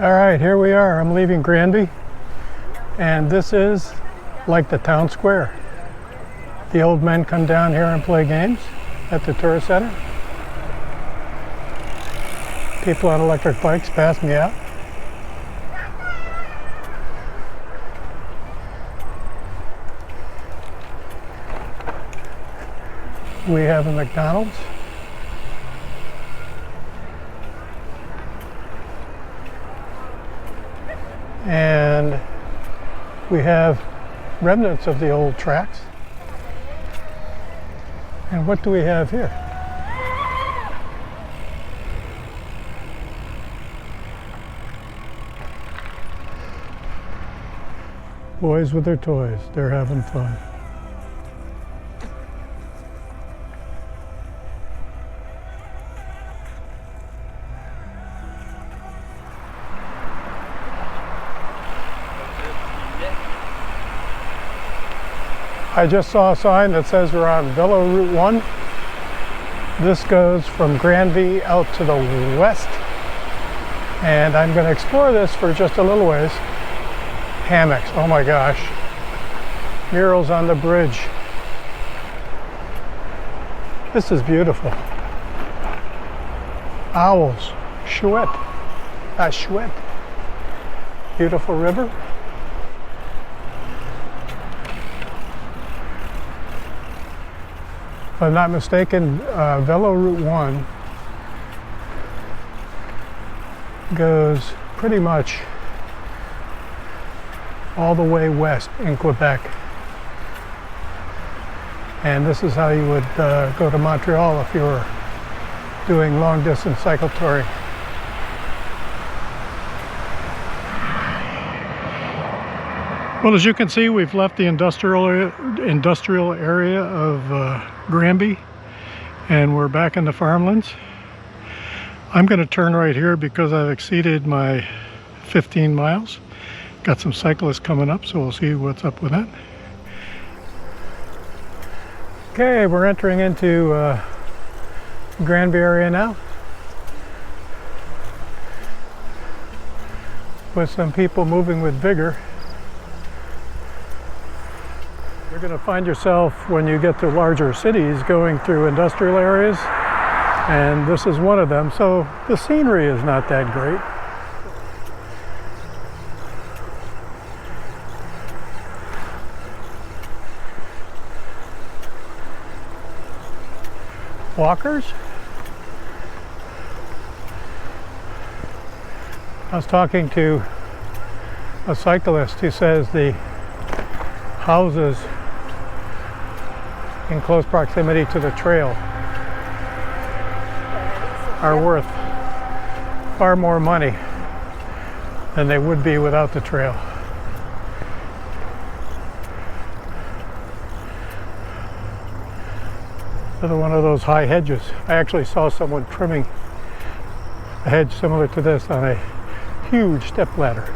All right, here we are. I'm leaving Granby, and this is like the town square. The old men come down here and play games at the tourist center. People on electric bikes pass me out. We have a McDonald's. And we have remnants of the old tracks. And what do we have here? Boys with their toys, they're having fun. I just saw a sign that says we're on Velo Route 1. This goes from Granby out to the west. And I'm going to explore this for just a little ways. Hammocks, oh my gosh. Murals on the bridge. This is beautiful. Owls, chouette, chouette. Beautiful river. If I'm not mistaken, Velo Route 1 goes pretty much all the way west in Quebec. And this is how you would go to Montreal if you were doing long distance cycle touring. Well, as you can see, we've left the industrial area of Granby, and we're back in the farmlands. I'm going to turn right here because I've exceeded my 15 miles. Got some cyclists coming up, so we'll see what's up with that. Okay, we're entering into Granby area now, with some people moving with vigor. You're going to find yourself, when you get to larger cities, going through industrial areas, and this is one of them. So the scenery is not that great. Walkers. I was talking to a cyclist who says the houses in close proximity to the trail are worth far more money than they would be without the trail. Another one of those high hedges. I actually saw someone trimming a hedge similar to this on a huge step ladder.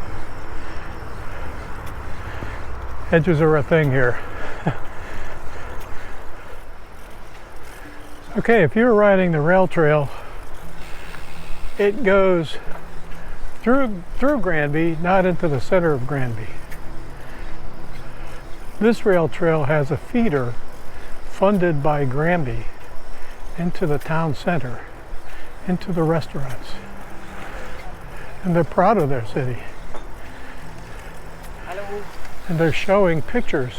Hedges are a thing here. Okay, if you're riding the rail trail, it goes through Granby, not into the center of Granby. This rail trail has a feeder funded by Granby into the town center, into the restaurants. And they're proud of their city. Hello. And they're showing pictures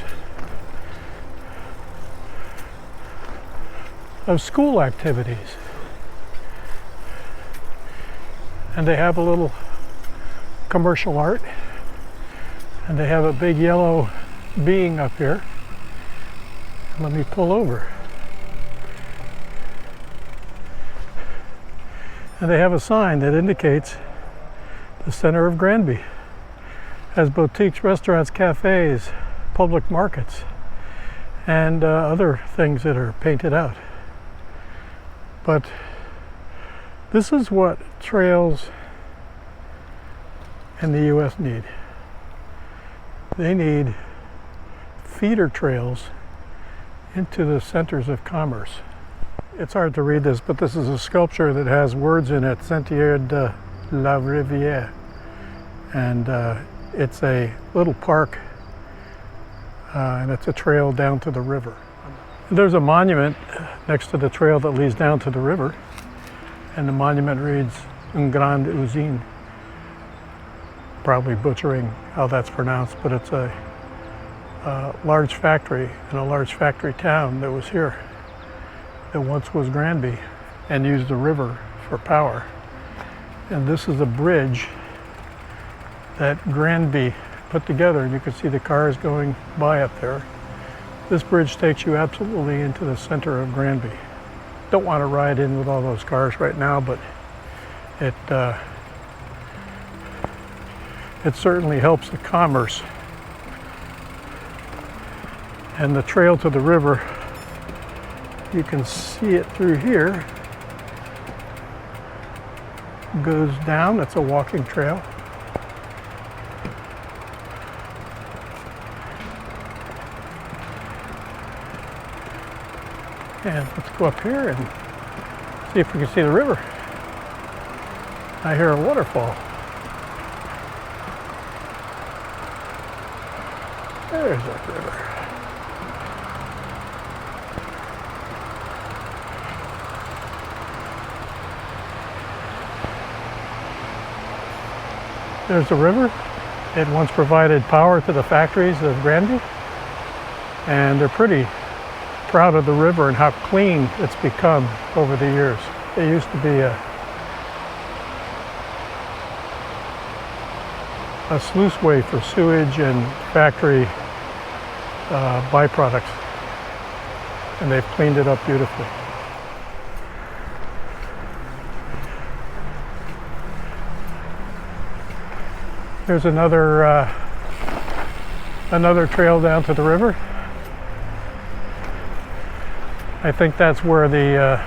of school activities. And they have a little commercial art, and they have a big yellow being up here. Let me pull over. And they have a sign that indicates the center of Granby. Has boutiques, restaurants, cafes, public markets, and other things that are painted out. But this is what trails in the U.S. need. They need feeder trails into the centers of commerce. It's hard to read this, but this is a sculpture that has words in it, Sentier de la Rivière. and it's a little park, and it's a trail down to the river. There's a monument next to the trail that leads down to the river, and the monument reads "Un grande usine." Probably butchering how that's pronounced, but it's a large factory in a large factory town that was here, that once was Granby, and used the river for power. And this is a bridge that Granby put together, and you can see the cars going by up there. This bridge takes you absolutely into the center of Granby. Don't want to ride in with all those cars right now, but it certainly helps the commerce. And the trail to the river, you can see it through here, goes down. It's a walking trail. And let's go up here and see if we can see the river. I hear a waterfall. There's that river. There's the river. It once provided power to the factories of Granby, and they're pretty proud of the river and how clean it's become over the years. It used to be a sluiceway for sewage and factory byproducts, and they've cleaned it up beautifully. There's another trail down to the river. I think that's where the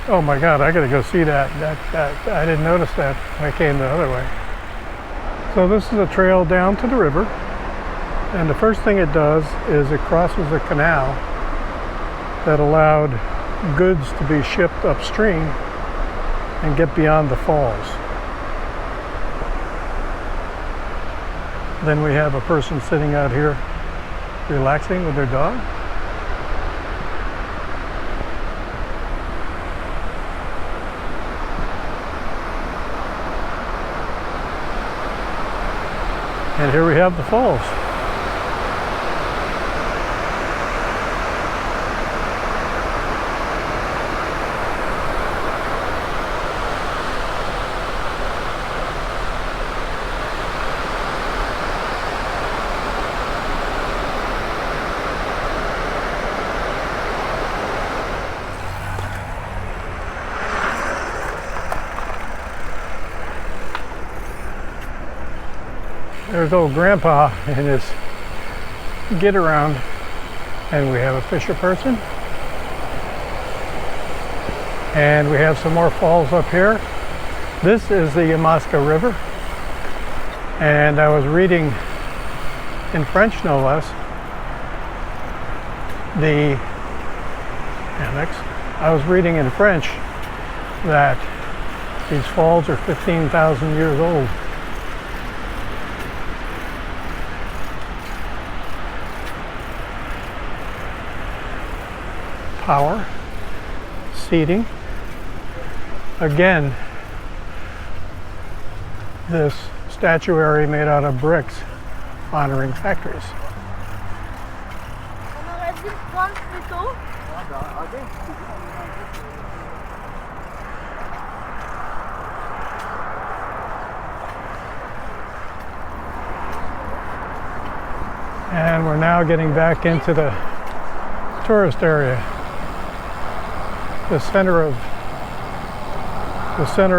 oh my God, I gotta go see that. I didn't notice that when I came the other way. So this is a trail down to the river, and the first thing it does is it crosses a canal that allowed goods to be shipped upstream and get beyond the falls. Then we have a person sitting out here relaxing with their dog. And here we have the falls. There's old Grandpa in his get around, and we have a fisher person, and we have some more falls up here. This is the Yamaska River, and I was reading in French, no less, the annex. I was reading in French that these falls are 15,000 years old. Power, seating. Again, this statuary made out of bricks honoring factories. And we're now getting back into the tourist area. The center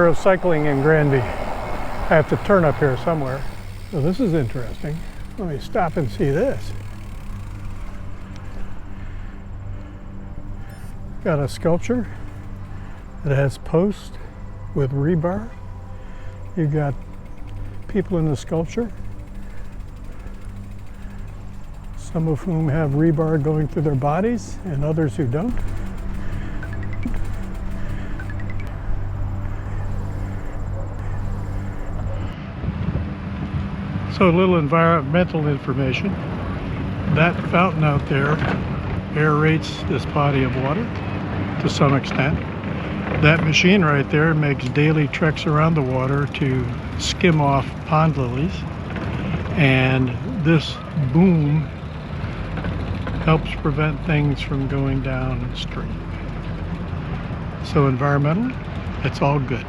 of cycling in Granby. I have to turn up here somewhere. So this is interesting. Let me stop and see this. Got a sculpture that has posts with rebar. You've got people in the sculpture, some of whom have rebar going through their bodies and others who don't. So a little environmental information. That fountain out there aerates this body of water to some extent. That machine right there makes daily treks around the water to skim off pond lilies. And this boom helps prevent things from going downstream. So environmentally, it's all good.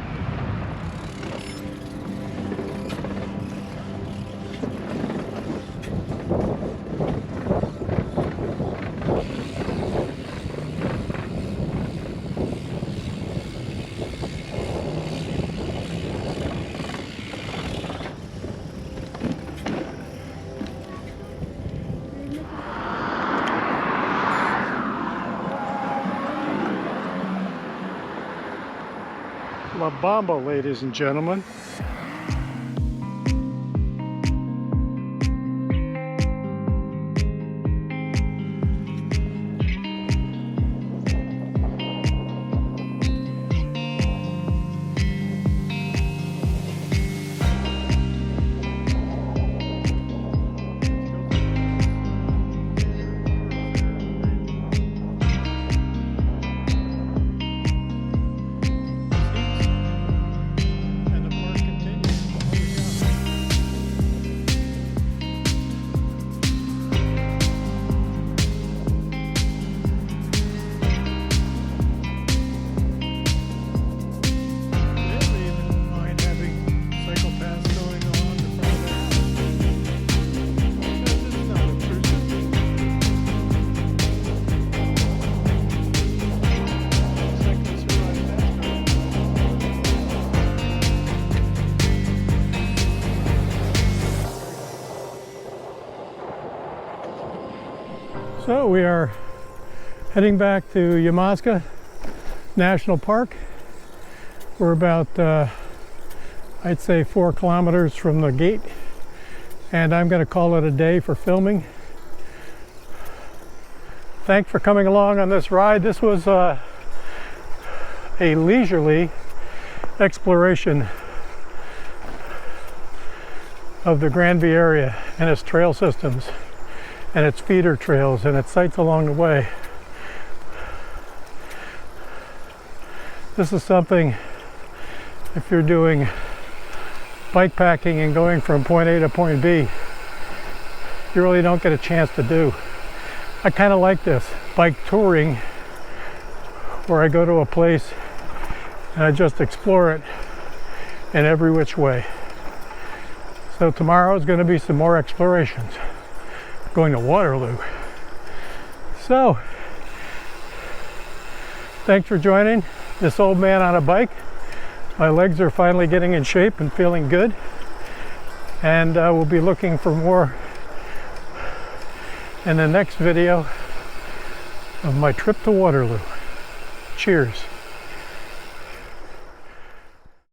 La Bamba, ladies and gentlemen. So we are heading back to Yamaska National Park. We're about, I'd say 4 kilometers from the gate, and I'm going to call it a day for filming. Thanks for coming along on this ride. This was a leisurely exploration of the Granby area and its trail systems and its feeder trails and its sites along the way. This is something, if you're doing bike packing and going from point A to point B, you really don't get a chance to do. I kind of like this bike touring, where I go to a place and I just explore it in every which way. So tomorrow is going to be some more explorations. Going to Waterloo. So, thanks for joining this old man on a bike. My legs are finally getting in shape and feeling good. And we'll be looking for more in the next video of my trip to Waterloo. Cheers.